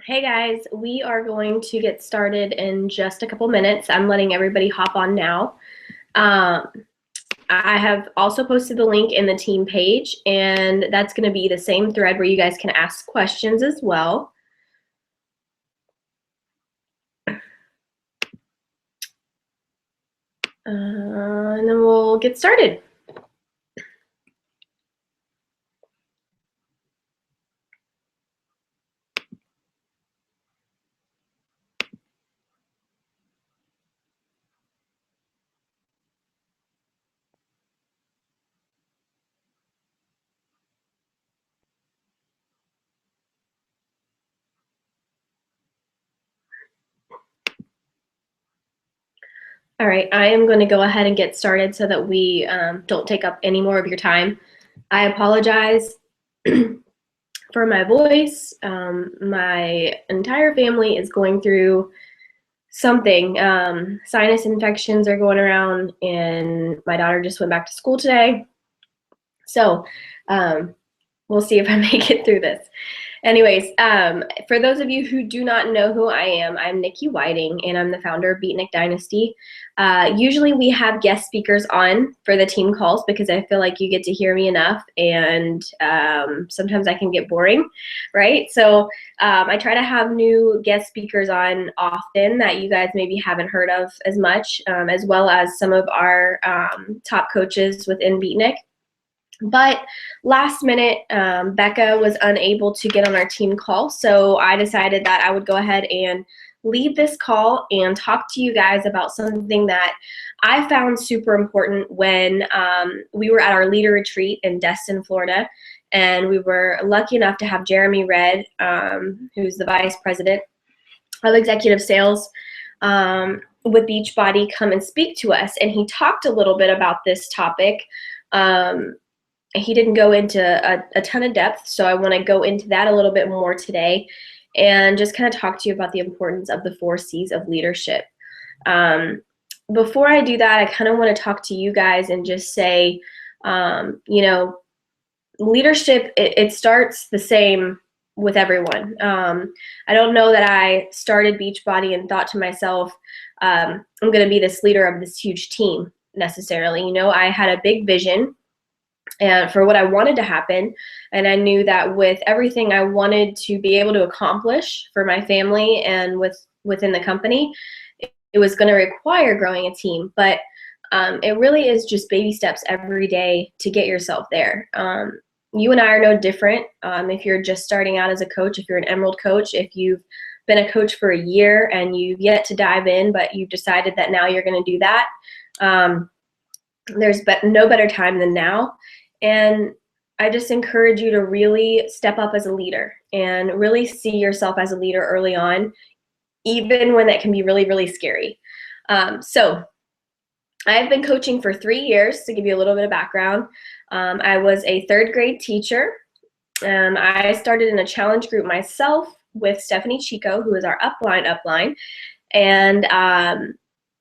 Hey guys, we are going to get started in just a couple minutes. I'm letting everybody hop on now. Um, I have also posted the link in the team page, and that's going to be the same thread where you guys can ask questions as well. And then we'll get started. All right, I am going to go ahead and get started so that we don't take up any more of your time. I apologize for my voice. My entire family is going through something. Sinus infections are going around, and my daughter just went back to school today. So we'll see if I make it through this. Anyways, for those of you who do not know who I am, I'm Niki Whiting, and I'm the founder of BeatNIK Dynasty. Usually we have guest speakers on for the team calls because I feel like you get to hear me enough, and sometimes I can get boring, right? So I try to have new guest speakers on often that you guys maybe haven't heard of as much, as well as some of our top coaches within BeatNIK. But last minute, Becca was unable to get on our team call, so I decided that I would go ahead and lead this call and talk to you guys about something that I found super important when we were at our leader retreat in Destin, Florida, and we were lucky enough to have Jeremy Red, who's the vice president of executive sales with Beachbody, come and speak to us, and he talked a little bit about this topic. He didn't go into a ton of depth, so I want to go into that a little bit more today and just kind of talk to you about the importance of the 4 C's of leadership. Before I do that, I kind of want to talk to you guys and just say, you know, leadership, it starts the same with everyone. I don't know that I started Beachbody and thought to myself, I'm going to be this leader of this huge team necessarily. You know, I had a big vision and for what I wanted to happen. And I knew that with everything I wanted to be able to accomplish for my family and within the company, it was going to require growing a team. But it really is just baby steps every day to get yourself there. You and I are no different. If you're just starting out as a coach, if you're an Emerald coach, if you've been a coach for a year and you've yet to dive in, but you've decided that now you're going to do that, there's no better time than now. And I just encourage you to really step up as a leader and really see yourself as a leader early on, even when that can be really, really scary. So I've been coaching for 3 years. To give you a little bit of background, I was a 3rd grade teacher. I started in a challenge group myself with Stephanie Chico, who is our upline. And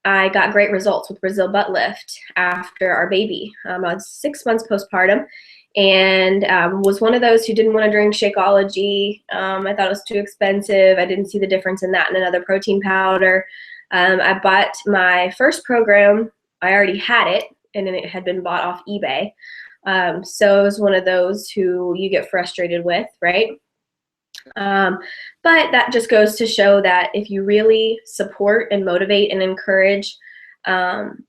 I got great results with Brazil butt lift after our baby. I was 6 months postpartum and was one of those who didn't want to drink Shakeology. I thought it was too expensive. I didn't see the difference in that and another protein powder. I bought my first program. I already had it, and then it had been bought off eBay. So it was one of those who you get frustrated with, right? But that just goes to show that if you really support and motivate and encourage,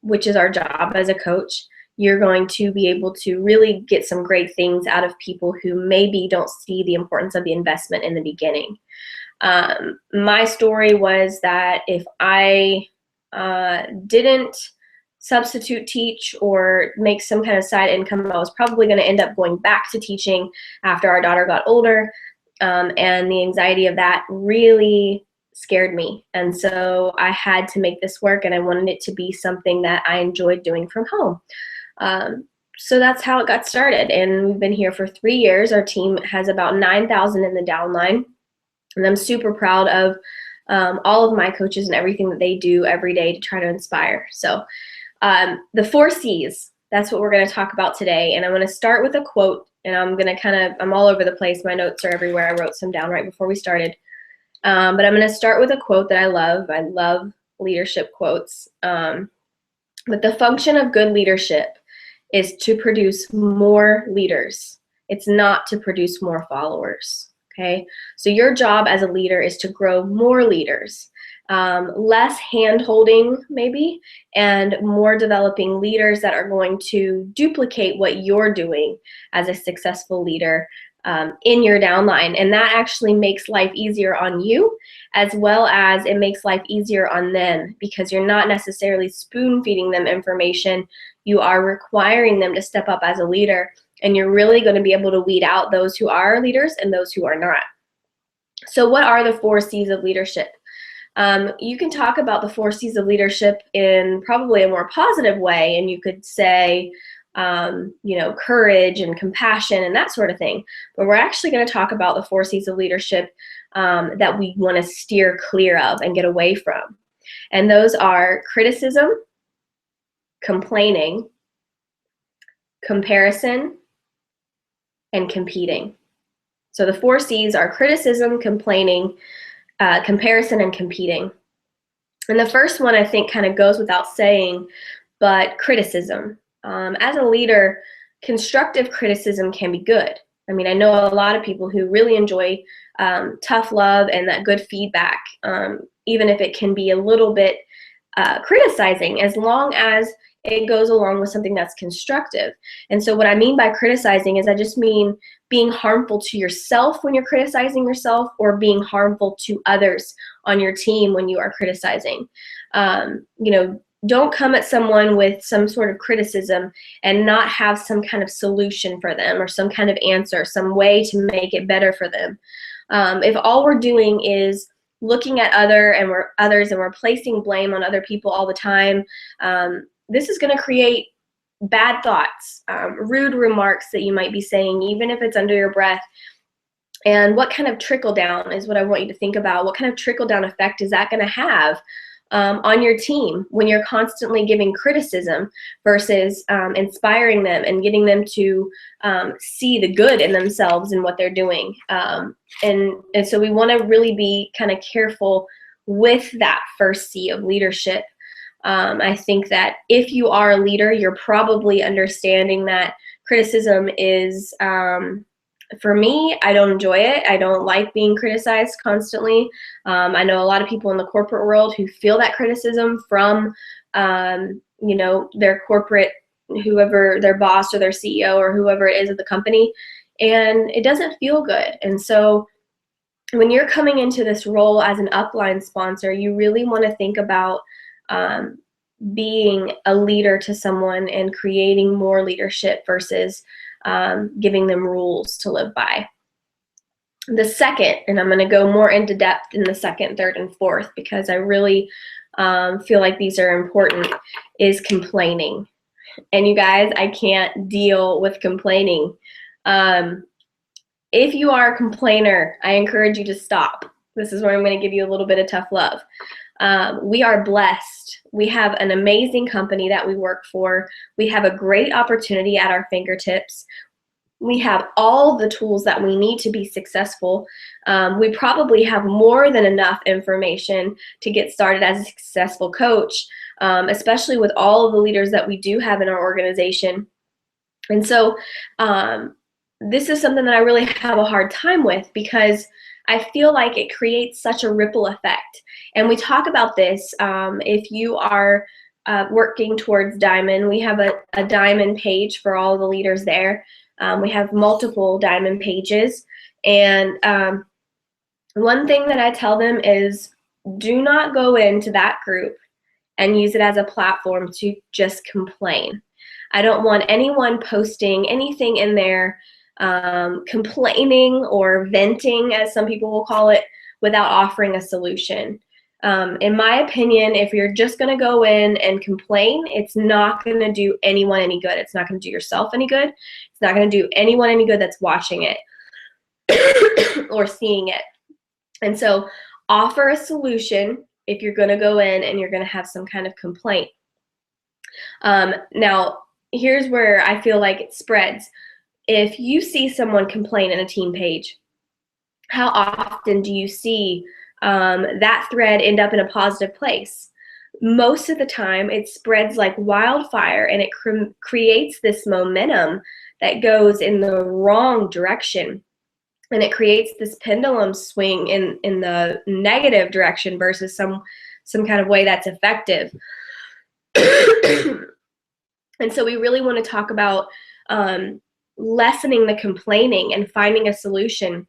which is our job as a coach, you're going to be able to really get some great things out of people who maybe don't see the importance of the investment in the beginning. My story was that if I didn't substitute teach or make some kind of side income, I was probably going to end up going back to teaching after our daughter got older. And the anxiety of that really scared me. And so I had to make this work, and I wanted it to be something that I enjoyed doing from home. So that's how it got started. And we've been here for 3 years. Our team has about 9,000 in the downline. And I'm super proud of all of my coaches and everything that they do every day to try to inspire. So the 4 C's, that's what we're going to talk about today. And I'm going to start with a quote. And I'm going to I'm all over the place. My notes are everywhere. I wrote some down right before we started. But I'm going to start with a quote that I love. I love leadership quotes. But the function of good leadership is to produce more leaders. It's not to produce more followers. Okay, so your job as a leader is to grow more leaders, less hand-holding maybe, and more developing leaders that are going to duplicate what you're doing as a successful leader in your downline. And that actually makes life easier on you, as well as it makes life easier on them, because you're not necessarily spoon-feeding them information. You are requiring them to step up as a leader, and you're really going to be able to weed out those who are leaders and those who are not. So what are the 4 C's of leadership? You can talk about the 4 C's of leadership in probably a more positive way, and you could say, courage and compassion and that sort of thing. But we're actually going to talk about the 4 C's of leadership that we want to steer clear of and get away from. And those are criticism, complaining, comparison, and competing. So the 4 C's are criticism, complaining, comparison, and competing. And the first one I think kind of goes without saying, but criticism. As a leader, constructive criticism can be good. I mean, I know a lot of people who really enjoy tough love and that good feedback, even if it can be a little bit criticizing, as long as it goes along with something that's constructive. And so what I mean by criticizing is I just mean being harmful to yourself when you're criticizing yourself, or being harmful to others on your team when you are criticizing. Don't come at someone with some sort of criticism and not have some kind of solution for them, or some kind of answer, some way to make it better for them. If all we're doing is looking at others and we're placing blame on other people all the time, this is going to create bad thoughts, rude remarks that you might be saying, even if it's under your breath. And what kind of trickle down is what I want you to think about. What kind of trickle down effect is that going to have on your team when you're constantly giving criticism versus inspiring them and getting them to see the good in themselves and what they're doing? And so we want to really be kind of careful with that first C of leadership. I think that if you are a leader, you're probably understanding that criticism is, for me, I don't enjoy it. I don't like being criticized constantly. I know a lot of people in the corporate world who feel that criticism from, their corporate, whoever, their boss or their CEO or whoever it is at the company, and it doesn't feel good. And so when you're coming into this role as an upline sponsor, you really want to think about being a leader to someone and creating more leadership versus giving them rules to live by. The second, and I'm going to go more into depth in the second, third, and fourth, because I really feel like these are important, is complaining. And you guys, I can't deal with complaining. If you are a complainer, I encourage you to stop. This is where I'm going to give you a little bit of tough love. We are blessed. We have an amazing company that we work for. We have a great opportunity at our fingertips. We have all the tools that we need to be successful. We probably have more than enough information to get started as a successful coach, especially with all of the leaders that we do have in our organization. And so this is something that I really have a hard time with, because I feel like it creates such a ripple effect. And we talk about this if you are working towards Diamond. We have a Diamond page for all the leaders there. We have multiple Diamond pages. And one thing that I tell them is, do not go into that group and use it as a platform to just complain. I don't want anyone posting anything in there complaining or venting, as some people will call it, without offering a solution. In my opinion, if you're just going to go in and complain, it's not going to do anyone any good. It's not going to do yourself any good. It's not going to do anyone any good that's watching it or seeing it. And so offer a solution if you're going to go in and you're going to have some kind of complaint. Now, here's where I feel like it spreads. If you see someone complain in a team page, how often do you see that thread end up in a positive place. Most of the time, it spreads like wildfire, and it creates this momentum that goes in the wrong direction. And it creates this pendulum swing in the negative direction versus some kind of way that's effective. And so we really want to talk about lessening the complaining and finding a solution.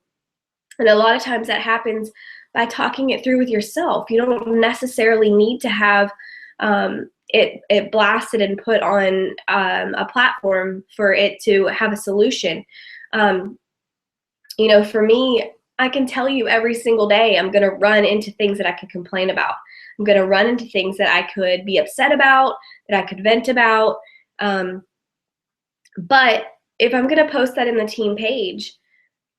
And a lot of times that happens by talking it through with yourself. You don't necessarily need to have it blasted and put on a platform for it to have a solution. You know, for me, I can tell you every single day I'm going to run into things that I could complain about. I'm going to run into things that I could be upset about, that I could vent about. But if I'm going to post that in the team page,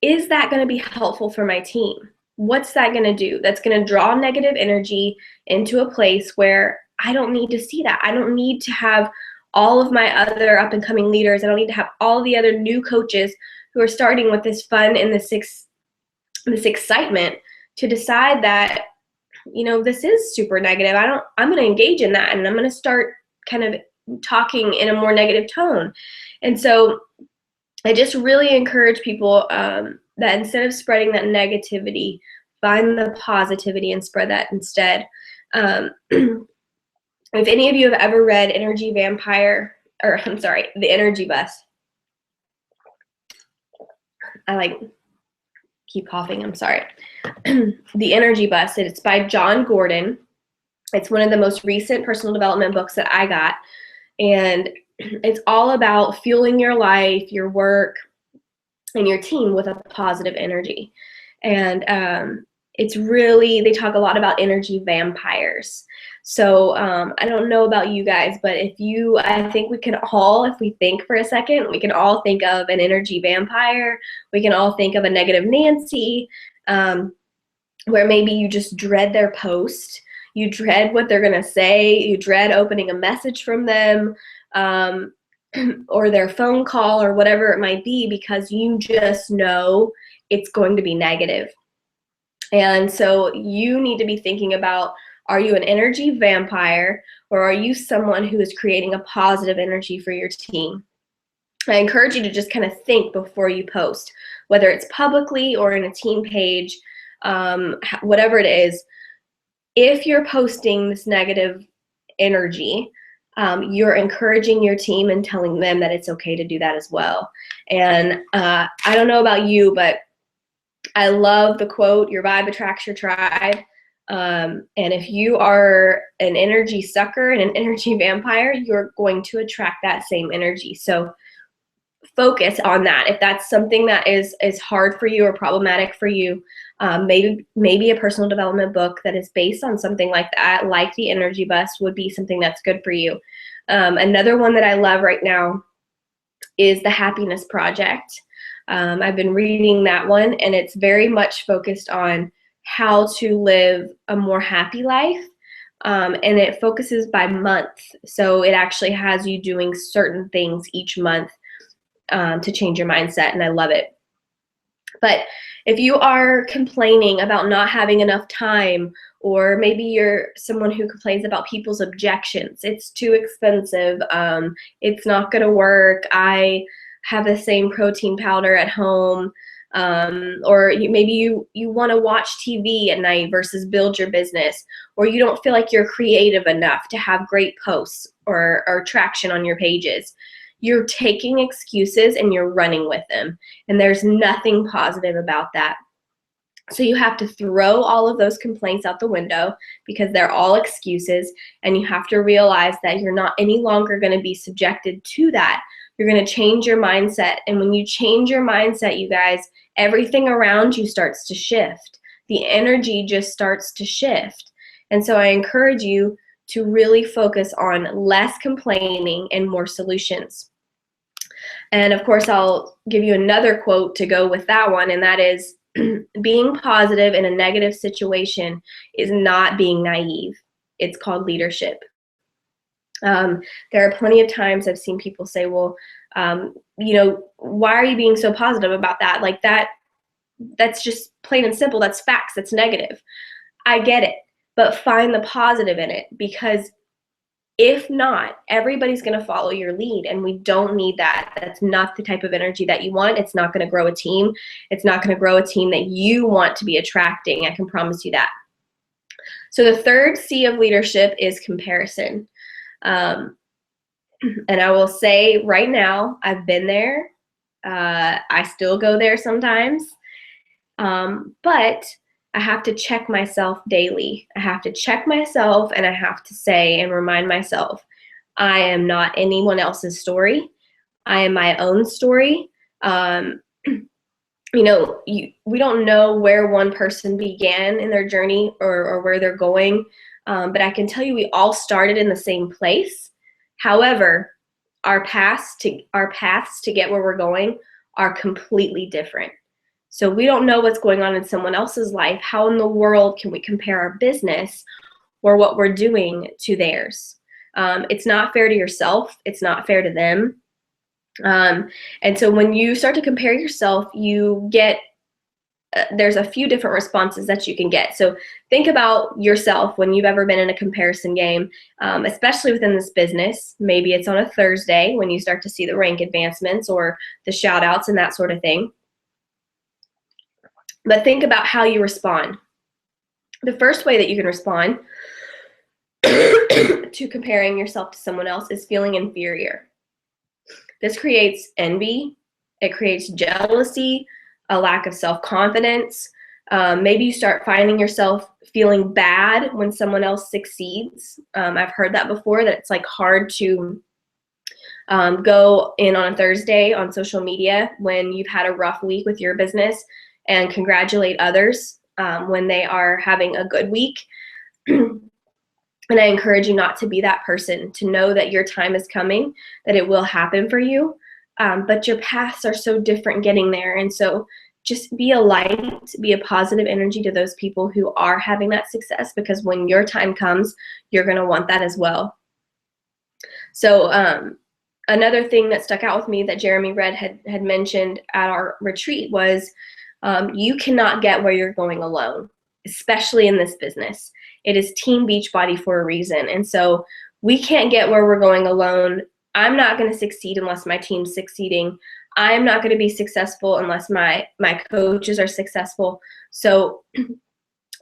is that going to be helpful for my team? What's that going to do? That's going to draw negative energy into a place where I don't need to see that. I don't need to have all of my other up and coming leaders. I don't need to have all the other new coaches who are starting with this fun and this excitement to decide that, you know, this is super negative. I'm going to engage in that, and I'm going to start kind of talking in a more negative tone. And so I just really encourage people that instead of spreading that negativity, find the positivity and spread that instead. If any of you have ever read Energy Vampire, or I'm sorry, The Energy Bus, I keep coughing, I'm sorry. The Energy Bus, it's by John Gordon. It's one of the most recent personal development books that I got. And it's all about fueling your life, your work, and your team with a positive energy. And it's really, they talk a lot about energy vampires. So I don't know about you guys, but I think we can all, if we think for a second, we can all think of an energy vampire. We can all think of a negative Nancy, where maybe you just dread their post. You dread what they're going to say. You dread opening a message from them, or their phone call, or whatever it might be, because you just know it's going to be negative. And so you need to be thinking about, are you an energy vampire, or are you someone who is creating a positive energy for your team? I encourage you to just kind of think before you post, whether it's publicly or in a team page, whatever it is. If you're posting this negative energy, you're encouraging your team and telling them that it's okay to do that as well. And I don't know about you, but I love the quote, your vibe attracts your tribe. And if you are an energy sucker and an energy vampire, you're going to attract that same energy. So focus on that. If that's something that is hard for you or problematic for you, maybe a personal development book that is based on something like that, like The Energy Bus, would be something that's good for you. Another one that I love right now is The Happiness Project. I've been reading that one, and it's very much focused on how to live a more happy life. And it focuses by month. So it actually has you doing certain things each month to change your mindset, and I love it. But if you are complaining about not having enough time, or maybe you're someone who complains about people's objections, it's too expensive, it's not going to work, I have the same protein powder at home, or maybe you want to watch TV at night versus build your business, or you don't feel like you're creative enough to have great posts or traction on your pages. You're taking excuses and you're running with them, and there's nothing positive about that. So you have to throw all of those complaints out the window, because they're all excuses, and you have to realize that you're not any longer going to be subjected to that. You're going to change your mindset, and when you change your mindset, you guys, everything around you starts to shift. The energy just starts to shift. And so I encourage you to really focus on less complaining and more solutions. And of course, I'll give you another quote to go with that one, and that is, being positive in a negative situation is not being naive. It's called leadership. There are plenty of times I've seen people say, well, you know, why are you being so positive about that? Like that's just plain and simple. That's facts. That's negative. I get it, but find the positive in it, because if not, everybody's going to follow your lead, and we don't need that. That's not the type of energy that you want. It's not going to grow a team. It's not going to grow a team that you want to be attracting. I can promise you that. So the third C of leadership is comparison. And I will say right now, I've been there. I still go there sometimes. But I have to check myself daily. I have to check myself, and I have to say and remind myself, I am not anyone else's story. I am my own story. We don't know where one person began in their journey or where they're going. But I can tell you we all started in the same place. However, our paths to get where we're going are completely different. So we don't know what's going on in someone else's life. How in the world can we compare our business or what we're doing to theirs? It's not fair to yourself. It's not fair to them. And so when you start to compare yourself, you get, there's a few different responses that you can get. So think about yourself when you've ever been in a comparison game, especially within this business. Maybe it's on a Thursday when you start to see the rank advancements or the shout outs and that sort of thing. But think about how you respond. The first way that you can respond to comparing yourself to someone else is feeling inferior. This creates envy. It creates jealousy, a lack of self-confidence. Maybe you start finding yourself feeling bad when someone else succeeds. I've heard that before, that it's like hard to go in on a Thursday on social media when you've had a rough week with your business and congratulate others when they are having a good week. And I encourage you not to be that person, to know that your time is coming, that it will happen for you, but your paths are so different getting there. And so just be a light, be a positive energy to those people who are having that success, because when your time comes, you're going to want that as well. So another thing that stuck out with me that Jeremy Red had mentioned at our retreat was you cannot get where you're going alone, especially in this business. It is Team Beachbody for a reason. And so we can't get where we're going alone. I'm not going to succeed unless my team's succeeding. I'm not going to be successful unless my coaches are successful. So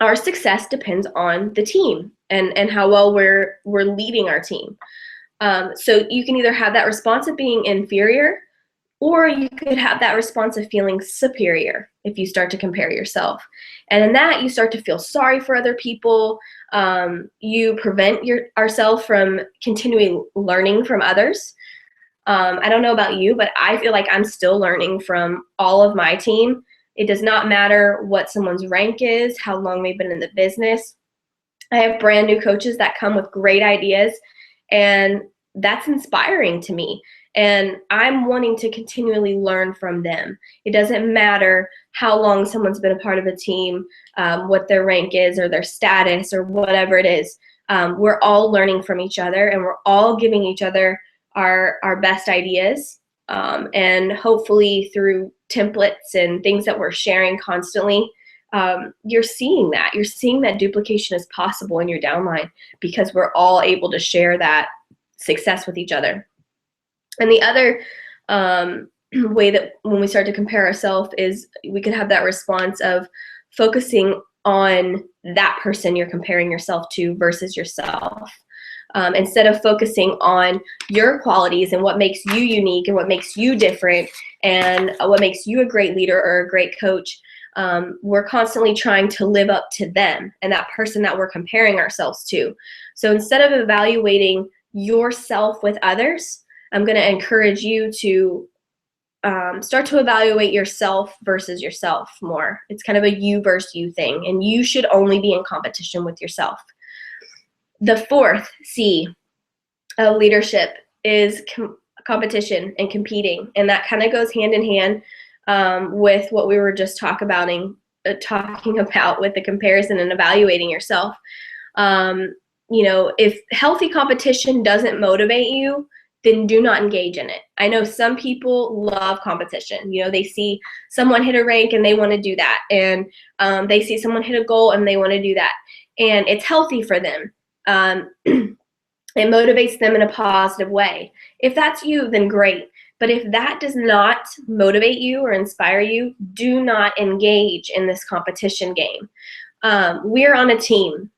our success depends on the team and how well we're leading our team. So you can either have that response of being inferior, or you could have that response of feeling superior if you start to compare yourself. And in that, you start to feel sorry for other people. You prevent ourselves from continuing learning from others. I don't know about you, but I feel like I'm still learning from all of my team. It does not matter what someone's rank is, how long they've been in the business. I have brand new coaches that come with great ideas, and that's inspiring to me. And I'm wanting to continually learn from them. It doesn't matter how long someone's been a part of a team, what their rank is or their status or whatever it is. We're all learning from each other, and we're all giving each other our best ideas. And hopefully through templates and things that we're sharing constantly, you're seeing that. You're seeing that duplication is possible in your downline, because we're all able to share that success with each other. And the other way that when we start to compare ourselves is we could have that response of focusing on that person you're comparing yourself to versus yourself. Instead of focusing on your qualities and what makes you unique and what makes you different and what makes you a great leader or a great coach, we're constantly trying to live up to them and that person that we're comparing ourselves to. So instead of evaluating yourself with others, I'm going to encourage you to start to evaluate yourself versus yourself more. It's kind of a you versus you thing, and you should only be in competition with yourself. The fourth C of leadership is competition and competing, and that kind of goes hand in hand with what we were just talking about with the comparison and evaluating yourself. If healthy competition doesn't motivate you, then do not engage in it. I know some people love competition. You know, they see someone hit a rank and they want to do that. And they see someone hit a goal and they want to do that. And it's healthy for them. It motivates them in a positive way. If that's you, then great. But if that does not motivate you or inspire you, do not engage in this competition game. We're on a team.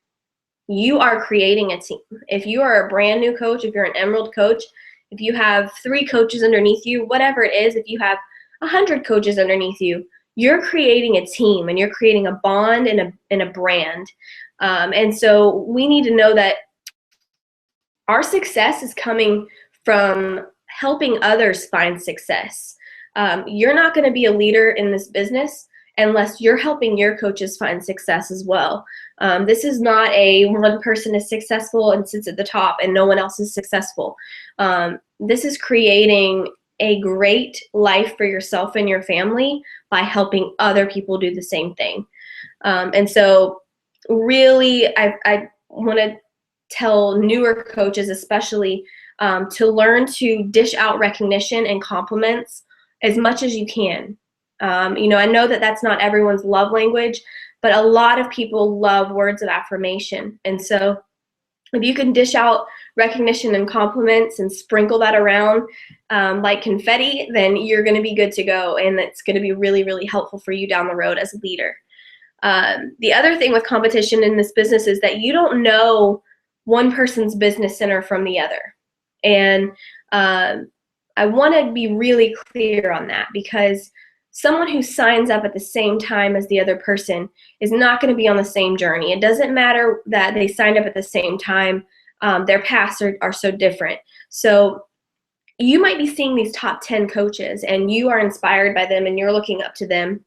You are creating a team. If you are a brand new coach, if you're an Emerald coach, if you have 3 coaches underneath you, whatever it is, if you have 100 coaches underneath you, you're creating a team and you're creating a bond and a brand. And so we need to know that our success is coming from helping others find success. You're not going to be a leader in this business unless you're helping your coaches find success as well. This is not a one person is successful and sits at the top and no one else is successful. This is creating a great life for yourself and your family by helping other people do the same thing. And so really, I want to tell newer coaches especially to learn to dish out recognition and compliments as much as you can. I know that that's not everyone's love language, but a lot of people love words of affirmation. And so if you can dish out recognition and compliments and sprinkle that around like confetti, then you're going to be good to go. And it's going to be really, really helpful for you down the road as a leader. The other thing with competition in this business is that you don't know one person's business center from the other. And I want to be really clear on that, because someone who signs up at the same time as the other person is not going to be on the same journey. It doesn't matter that they signed up at the same time. Their paths are so different. So you might be seeing these top 10 coaches and you are inspired by them and you're looking up to them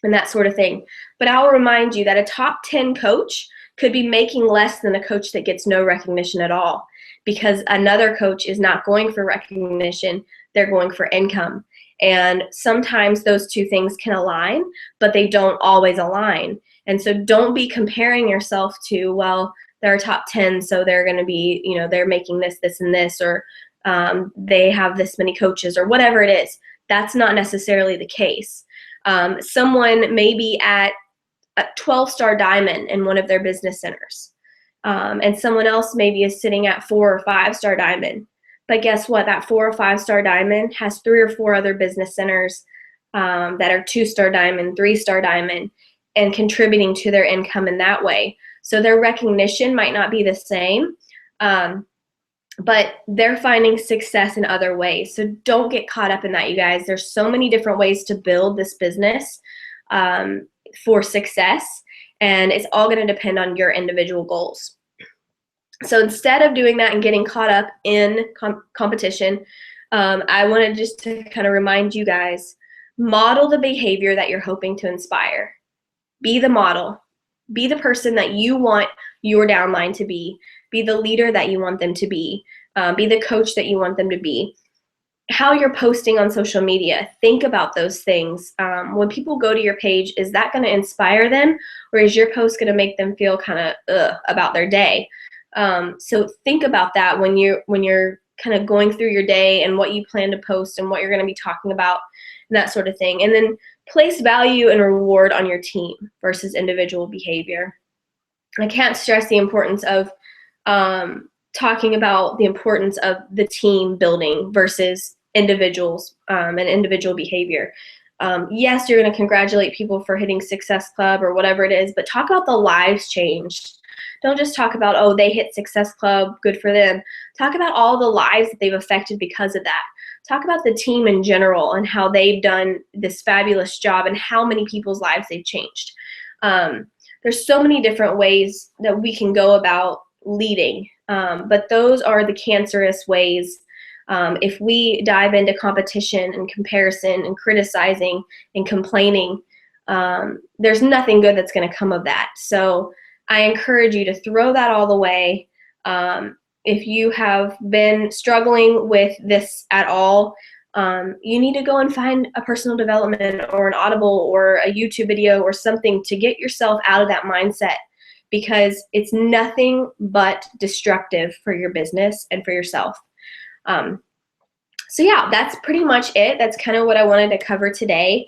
and that sort of thing. But I'll remind you that a top 10 coach could be making less than a coach that gets no recognition at all, because another coach is not going for recognition, they're going for income. And sometimes those two things can align, but they don't always align. And so don't be comparing yourself to, well, they're top 10, so they're going to be, they're making this, this, and this, or they have this many coaches, or whatever it is. That's not necessarily the case. Someone may be at a 12-star diamond in one of their business centers, and someone else maybe is sitting at 4- or 5-star diamond. But guess what? That 4- or 5-star diamond has 3 or 4 other business centers that are 2-star diamond, 3-star diamond, and contributing to their income in that way. So their recognition might not be the same, but they're finding success in other ways. So don't get caught up in that, you guys. There's so many different ways to build this business for success, and it's all going to depend on your individual goals. So instead of doing that and getting caught up in competition, I wanted just to kind of remind you guys, model the behavior that you're hoping to inspire. Be the model. Be the person that you want your downline to be. Be the leader that you want them to be. Be the coach that you want them to be. How you're posting on social media, think about those things. When people go to your page, is that going to inspire them, or is your post going to make them feel kind of about their day? So think about that when you're kind of going through your day and what you plan to post and what you're going to be talking about and that sort of thing. And then place value and reward on your team versus individual behavior. I can't stress the importance of talking about the importance of the team building versus individuals and individual behavior. Yes, you're going to congratulate people for hitting Success Club or whatever it is, but talk about the lives changed. Don't just talk about, oh, they hit Success Club, good for them. Talk about all the lives that they've affected because of that. Talk about the team in general and how they've done this fabulous job and how many people's lives they've changed. There's so many different ways that we can go about leading, but those are the cancerous ways. If we dive into competition and comparison and criticizing and complaining, there's nothing good that's going to come of that. So I encourage you to throw that all away. If you have been struggling with this at all, you need to go and find a personal development or an Audible or a YouTube video or something to get yourself out of that mindset, because it's nothing but destructive for your business and for yourself. So yeah, that's pretty much it. That's kind of what I wanted to cover today.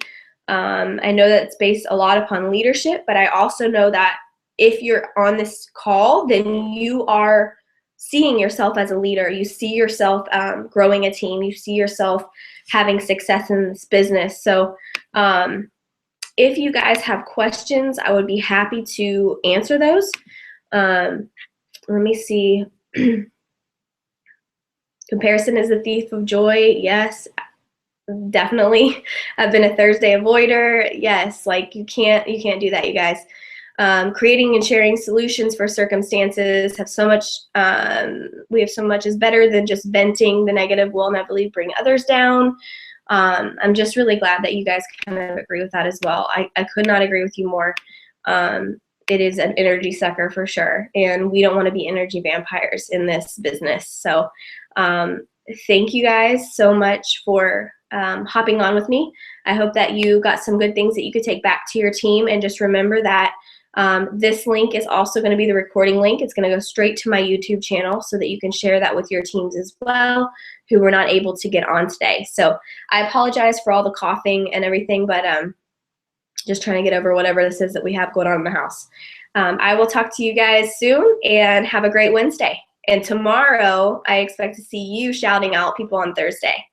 I know that it's based a lot upon leadership, but I also know that if you're on this call, then you are seeing yourself as a leader. You see yourself growing a team. You see yourself having success in this business. So if you guys have questions, I would be happy to answer those. Let me see. Comparison is the thief of joy. Yes, definitely. I've been a Thursday avoider. Yes, like you can't do that, you guys. Creating and sharing solutions for circumstances have so much, we have so much is better than just venting the negative will inevitably bring others down. I'm just really glad that you guys kind of agree with that as well. I could not agree with you more. It is an energy sucker for sure, and we don't want to be energy vampires in this business. So thank you guys so much for hopping on with me. I hope that you got some good things that you could take back to your team, and just remember that this link is also going to be the recording link. It's going to go straight to my YouTube channel so that you can share that with your teams as well who were not able to get on today. So I apologize for all the coughing and everything, but just trying to get over whatever this is that we have going on in the house. I will talk to you guys soon, and have a great Wednesday. And tomorrow, I expect to see you shouting out people on Thursday.